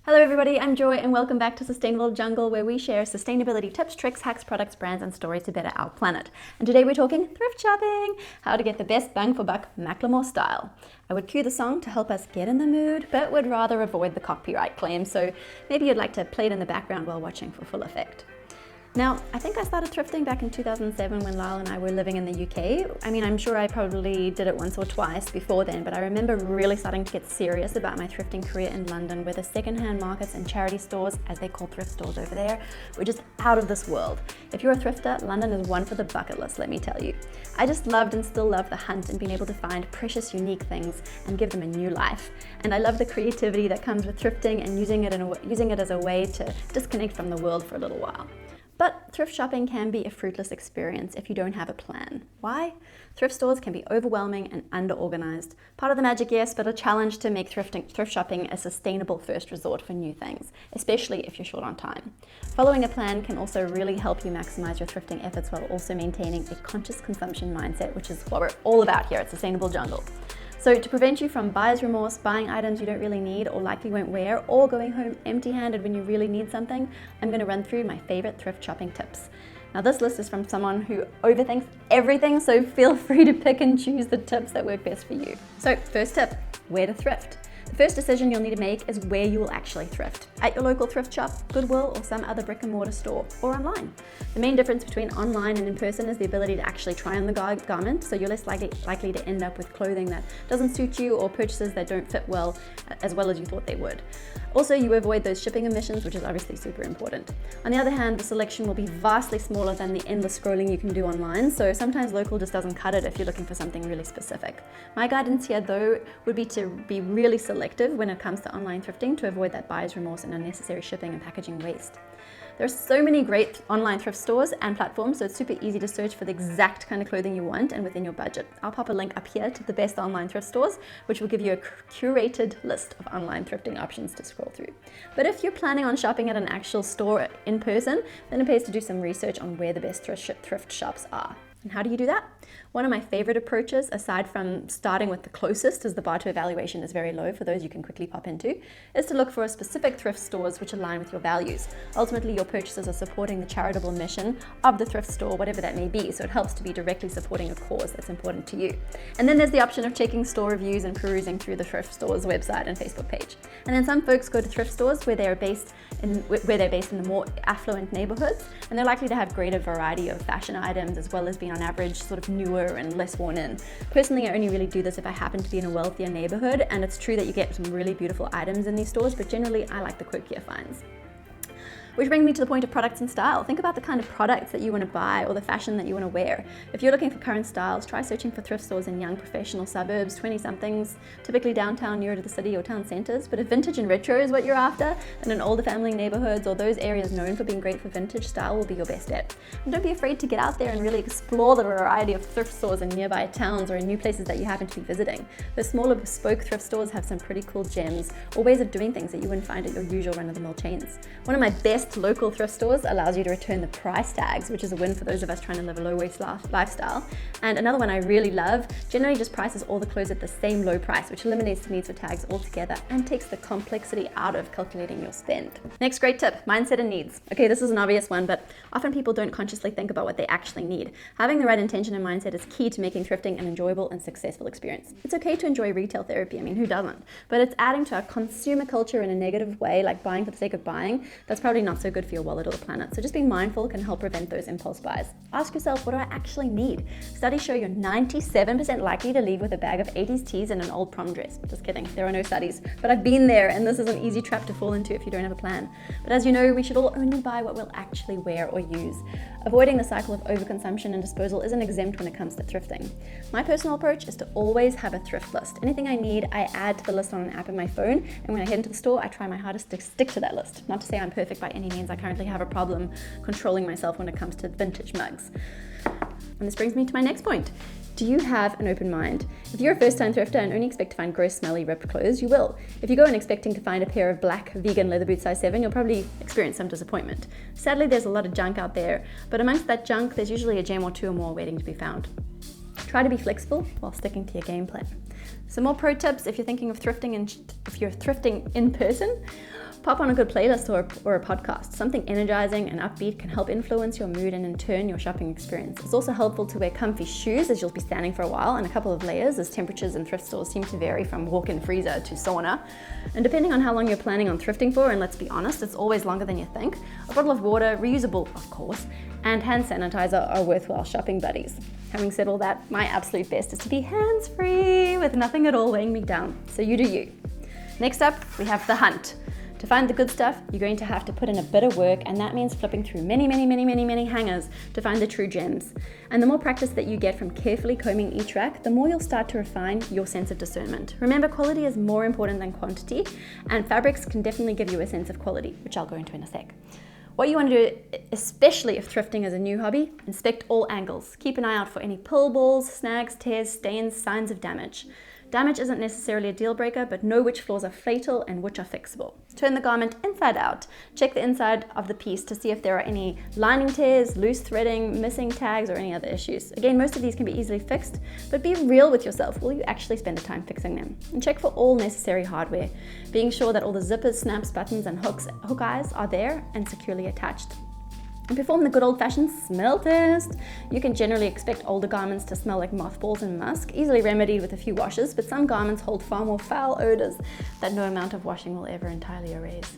Hello everybody, I'm Joy and welcome back to Sustainable Jungle, where we share sustainability tips, tricks, hacks, products, brands and stories to better our planet. And today we're talking thrift shopping, how to get the best bang for buck Macklemore style. I would cue the song to help us get in the mood, but would rather avoid the copyright claim, so maybe you'd like to play it in the background while watching for full effect. Now, I think I started thrifting back in 2007 when Lyle and I were living in the UK. I mean, I'm sure I probably did it once or twice before then, but I remember really starting to get serious about my thrifting career in London, where the secondhand markets and charity stores, as they call thrift stores over there, were just out of this world. If you're a thrifter, London is one for the bucket list, let me tell you. I just loved and still love the hunt and being able to find precious, unique things and give them a new life. And I love the creativity that comes with thrifting and using it as a way to disconnect from the world for a little while. But thrift shopping can be a fruitless experience if you don't have a plan. Why? Thrift stores can be overwhelming and under-organized. Part of the magic, yes, but a challenge to make thrift shopping a sustainable first resort for new things, especially if you're short on time. Following a plan can also really help you maximize your thrifting efforts while also maintaining a conscious consumption mindset, which is what we're all about here at Sustainable Jungle. So to prevent you from buyer's remorse, buying items you don't really need or likely won't wear, or going home empty-handed when you really need something, I'm going to run through my favorite thrift shopping tips. Now this list is from someone who overthinks everything, so feel free to pick and choose the tips that work best for you. So first tip, where to thrift. The first decision you'll need to make is where you will actually thrift. At your local thrift shop, Goodwill, or some other brick and mortar store, or online. The main difference between online and in person is the ability to actually try on the garment, so you're less likely to end up with clothing that doesn't suit you or purchases that don't fit well as you thought they would. Also, you avoid those shipping emissions, which is obviously super important. On the other hand, the selection will be vastly smaller than the endless scrolling you can do online, so sometimes local just doesn't cut it if you're looking for something really specific. My guidance here, though, would be to be really selective when it comes to online thrifting to avoid that buyer's remorse and unnecessary shipping and packaging waste. There are so many great online thrift stores and platforms, so it's super easy to search for the exact kind of clothing you want and within your budget. I'll pop a link up here to the best online thrift stores, which will give you a curated list of online thrifting options to scroll through. But if you're planning on shopping at an actual store in person, then it pays to do some research on where the best thrift shops are. And how do you do that? One of my favorite approaches, aside from starting with the closest, as the bar to evaluation is very low for those you can quickly pop into, is to look for specific thrift stores which align with your values. Ultimately, your purchases are supporting the charitable mission of the thrift store, whatever that may be, so it helps to be directly supporting a cause that's important to you. And then there's the option of checking store reviews and perusing through the thrift store's website and Facebook page. And then some folks go to thrift stores where they're based in the more affluent neighborhoods, and they're likely to have greater variety of fashion items as well as being on average sort of newer and less worn in. Personally, I only really do this if I happen to be in a wealthier neighborhood, and it's true that you get some really beautiful items in these stores, but generally I like the quirkier finds. Which brings me to the point of products and style. Think about the kind of products that you want to buy or the fashion that you want to wear. If you're looking for current styles, try searching for thrift stores in young professional suburbs, 20-somethings, typically downtown nearer to the city or town centers. But if vintage and retro is what you're after, then in older family neighborhoods or those areas known for being great for vintage style will be your best bet. And don't be afraid to get out there and really explore the variety of thrift stores in nearby towns or in new places that you happen to be visiting. The smaller bespoke thrift stores have some pretty cool gems or ways of doing things that you wouldn't find at your usual run-of-the-mill chains. One of my best local thrift stores allows you to return the price tags, which is a win for those of us trying to live a low-waste lifestyle. And another one I really love generally just prices all the clothes at the same low price, which eliminates the need for tags altogether and takes the complexity out of calculating your spend. Next great tip, mindset and needs. Okay, this is an obvious one, but often people don't consciously think about what they actually need. Having the right intention and mindset is key to making thrifting an enjoyable and successful experience. It's okay to enjoy retail therapy, I mean, who doesn't? But it's adding to our consumer culture in a negative way, like buying for the sake of buying. That's probably not so good for your wallet or the planet. So just being mindful can help prevent those impulse buys. Ask yourself, what do I actually need? Studies show you're 97% likely to leave with a bag of 80s tees and an old prom dress. Just kidding, there are no studies. But I've been there, and this is an easy trap to fall into if you don't have a plan. But as you know, we should all only buy what we'll actually wear or use. Avoiding the cycle of overconsumption and disposal isn't exempt when it comes to thrifting. My personal approach is to always have a thrift list. Anything I need, I add to the list on an app in my phone, and when I head into the store, I try my hardest to stick to that list. Not to say I'm perfect by any means. I currently have a problem controlling myself when it comes to vintage mugs. And this brings me to my next point. Do you have an open mind? If you're a first-time thrifter and only expect to find gross, smelly, ripped clothes, you will. If you go in expecting to find a pair of black vegan leather boots size 7, you'll probably experience some disappointment. Sadly, there's a lot of junk out there, but amongst that junk, there's usually a gem or two or more waiting to be found. Try to be flexible while sticking to your game plan. Some more pro tips if you're thinking of thrifting and if you're thrifting in person. Pop on a good playlist or a podcast. Something energizing and upbeat can help influence your mood and in turn your shopping experience. It's also helpful to wear comfy shoes as you'll be standing for a while, and a couple of layers as temperatures in thrift stores seem to vary from walk-in freezer to sauna. And depending on how long you're planning on thrifting for, and let's be honest, it's always longer than you think, a bottle of water, reusable of course, and hand sanitizer are worthwhile shopping buddies. Having said all that, my absolute best is to be hands-free with nothing at all weighing me down. So you do you. Next up, we have the hunt. To find the good stuff, you're going to have to put in a bit of work, and that means flipping through many hangers to find the true gems. And the more practice that you get from carefully combing each rack, the more you'll start to refine your sense of discernment. Remember, quality is more important than quantity, and fabrics can definitely give you a sense of quality, which I'll go into in a sec. What you want to do, especially if thrifting is a new hobby, inspect all angles. Keep an eye out for any pull balls, snags, tears, stains, signs of damage. Damage isn't necessarily a deal breaker, but know which flaws are fatal and which are fixable. Turn the garment inside out. Check the inside of the piece to see if there are any lining tears, loose threading, missing tags, or any other issues. Again, most of these can be easily fixed, but be real with yourself. Will you actually spend the time fixing them? And check for all necessary hardware, being sure that all the zippers, snaps, buttons, and hook eyes are there and securely attached. And perform the good old-fashioned smell test. You can generally expect older garments to smell like mothballs and musk, easily remedied with a few washes, but some garments hold far more foul odors that no amount of washing will ever entirely erase.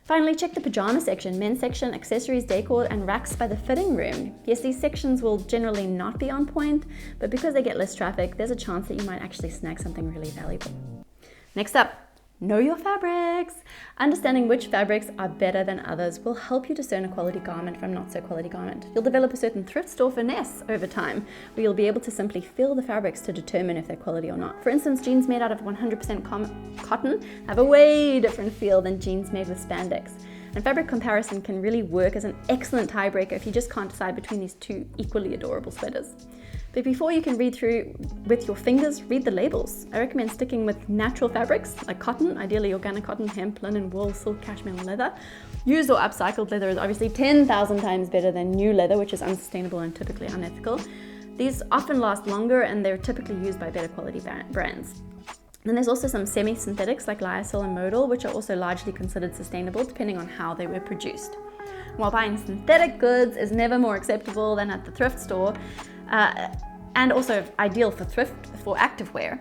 Finally, check the pajama section, men's section, accessories, decor, and racks by the fitting room. Yes, these sections will generally not be on point, but because they get less traffic, there's a chance that you might actually snag something really valuable. Next up, know your fabrics. Understanding which fabrics are better than others will help you discern a quality garment from not so quality garment. You'll develop a certain thrift store finesse over time, where you'll be able to simply feel the fabrics to determine if they're quality or not. For instance, jeans made out of 100% cotton have a way different feel than jeans made with spandex. And fabric comparison can really work as an excellent tiebreaker if you just can't decide between these two equally adorable sweaters. But before you can read through with your fingers, read the labels. I recommend sticking with natural fabrics like cotton, ideally organic cotton, hemp, linen, wool, silk, cashmere, and leather. Used or upcycled leather is obviously 10,000 times better than new leather, which is unsustainable and typically unethical. These often last longer and they're typically used by better quality brands. Then there's also some semi-synthetics like lyocell and modal, which are also largely considered sustainable depending on how they were produced. While buying synthetic goods is never more acceptable than at the thrift store, and also ideal for activewear,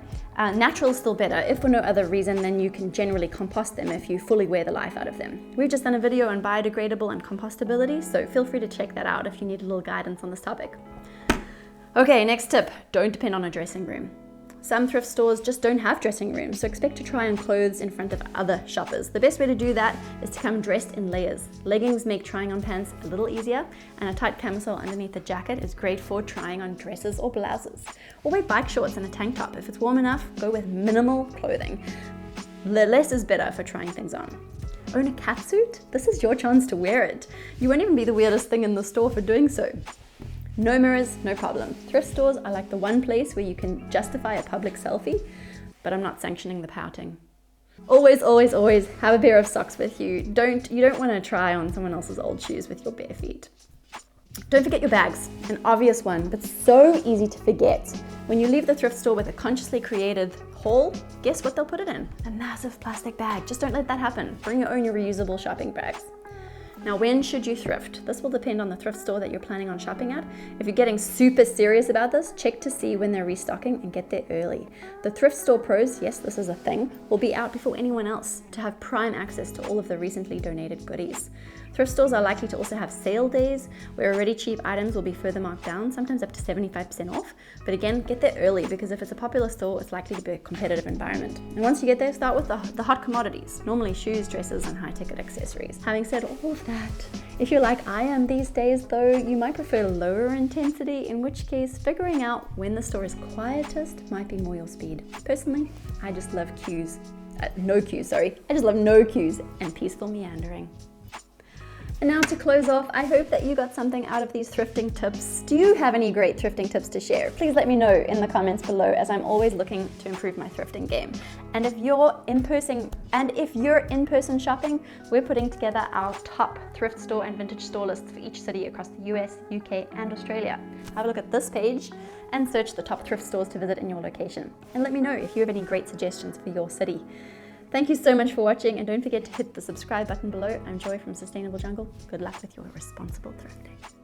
natural is still better, if for no other reason than you can generally compost them if you fully wear the life out of them. We've just done a video on biodegradable and compostability, so feel free to check that out if you need a little guidance on this topic. Okay, next tip, don't depend on a dressing room. Some thrift stores just don't have dressing rooms, so expect to try on clothes in front of other shoppers. The best way to do that is to come dressed in layers. Leggings make trying on pants a little easier, and a tight camisole underneath the jacket is great for trying on dresses or blouses. Or wear bike shorts and a tank top. If it's warm enough, go with minimal clothing. The less is better for trying things on. Own a catsuit? This is your chance to wear it. You won't even be the weirdest thing in the store for doing so. No mirrors, no problem. Thrift stores are like the one place where you can justify a public selfie, but I'm not sanctioning the pouting. Always have a pair of socks with you. You don't want to try on someone else's old shoes with your bare feet. Don't forget your bags, an obvious one, but so easy to forget. When you leave the thrift store with a consciously created haul, guess what they'll put it in? A massive plastic bag. Just don't let that happen. Bring your own reusable shopping bags. Now, when should you thrift? This will depend on the thrift store that you're planning on shopping at. If you're getting super serious about this, check to see when they're restocking and get there early. The thrift store pros, yes, this is a thing, will be out before anyone else to have prime access to all of the recently donated goodies. Thrift stores are likely to also have sale days where already cheap items will be further marked down, sometimes up to 75% off. But again, get there early because if it's a popular store, it's likely to be a competitive environment. And once you get there, start with the hot commodities, normally shoes, dresses, and high-ticket accessories. Having said all of that, if you're like I am these days though, you might prefer lower intensity, in which case figuring out when the store is quietest might be more your speed. Personally, I just love no queues and peaceful meandering. And now to close off, I hope that you got something out of these thrifting tips. Do you have any great thrifting tips to share? Please let me know in the comments below, as I'm always looking to improve my thrifting game. And if you're in-person shopping, we're putting together our top thrift store and vintage store lists for each city across the US, UK, and Australia. Have a look at this page and search the top thrift stores to visit in your location. And let me know if you have any great suggestions for your city. Thank you so much for watching, and don't forget to hit the subscribe button below. I'm Joy from Sustainable Jungle. Good luck with your responsible thrifting.